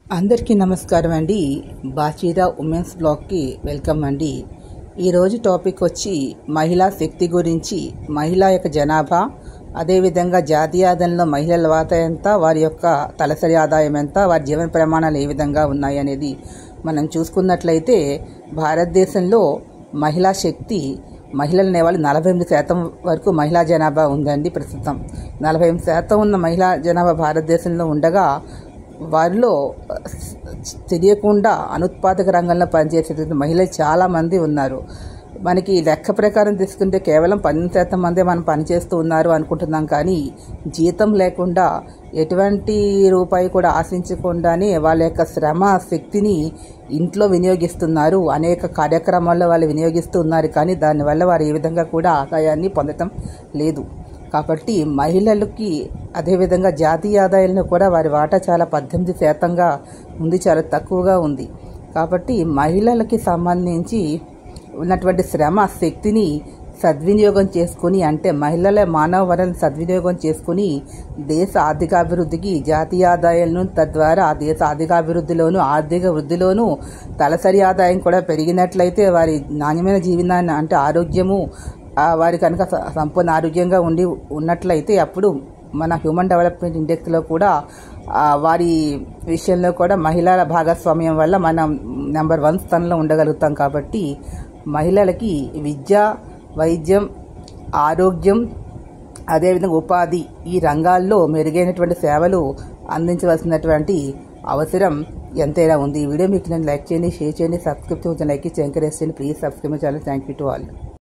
అందరికీ నమస్కారం అండి. బాచీరా ఉమెన్స్ బ్లాగ్కి వెల్కమ్ అండి. ఈరోజు టాపిక్ వచ్చి మహిళా శక్తి గురించి, మహిళా యొక్క జనాభా, అదేవిధంగా జాతీయ ఆదాయంలో మహిళల వాటా ఎంత, వారి యొక్క తలసరి ఆదాయం ఎంత, వారి జీవన ప్రమాణాలు ఏ విధంగా ఉన్నాయి అనేది మనం చూసుకున్నట్లయితే భారతదేశంలో మహిళా శక్తి, మహిళలు అనేవాళ్ళు 48% వరకు మహిళా జనాభా ఉందండి. ప్రస్తుతం 48% ఉన్న మహిళా జనాభా భారతదేశంలో ఉండగా వారిలో తెలియకుండా అనుత్పాదక రంగంలో పనిచేసేటువంటి మహిళలు చాలామంది ఉన్నారు. మనకి లెక్క ప్రకారం తీసుకుంటే కేవలం 18% మందే మనం పనిచేస్తూ ఉన్నారు అనుకుంటున్నాం. కానీ జీతం లేకుండా, ఎటువంటి రూపాయి కూడా ఆశించకుండానే వాళ్ళ యొక్క శ్రమ శక్తిని ఇంట్లో వినియోగిస్తున్నారు. అనేక కార్యక్రమాల్లో వాళ్ళు వినియోగిస్తూ ఉన్నారు. కానీ దానివల్ల వారు ఏ విధంగా కూడా ఆదాయాన్ని పొందటం లేదు. కాబట్టి మహిళలకి, అదేవిధంగా జాతీయ ఆదాయంలో కూడా వారి వాటా చాలా 18%గా ఉంది, చాలా తక్కువగా ఉంది. కాబట్టి మహిళలకి సంబంధించి ఉన్నటువంటి శ్రమ శక్తిని సద్వినియోగం చేసుకుని, అంటే మహిళల మానవ వనరులను సద్వినియోగం చేసుకుని దేశ ఆర్థికాభివృద్ధికి, జాతీయ ఆదాయాలను, తద్వారా దేశ ఆర్థికాభివృద్ధిలోను, ఆర్థిక వృద్ధిలోనూ తలసరి ఆదాయం కూడా పెరిగినట్లయితే వారి నాణ్యమైన జీవనాన్ని, అంటే ఆరోగ్యము, వారి కనుక సంపూర్ణ ఆరోగ్యంగా ఉన్నట్లయితే అప్పుడు మన హ్యూమన్ డెవలప్మెంట్ ఇండెక్స్లో కూడా వారి విషయంలో కూడా మహిళల భాగస్వామ్యం వల్ల మనం నెంబర్ 1 స్థానంలో ఉండగలుగుతాం. కాబట్టి మహిళలకి విద్య, వైద్యం, ఆరోగ్యం, అదేవిధంగా ఉపాధి, ఈ రంగాల్లో మెరుగైనటువంటి సేవలు అందించవలసినటువంటి అవసరం ఎంతైనా ఉంది. ఈ వీడియో మీకు నేను లైక్ చేయండి, షేర్ చేయండి, సబ్స్క్రైబ్ చేయండి, లైక్ ఇచ్చి ఎంకరేజ్ చేయండి. Please subscribe my channel. Thank you to all.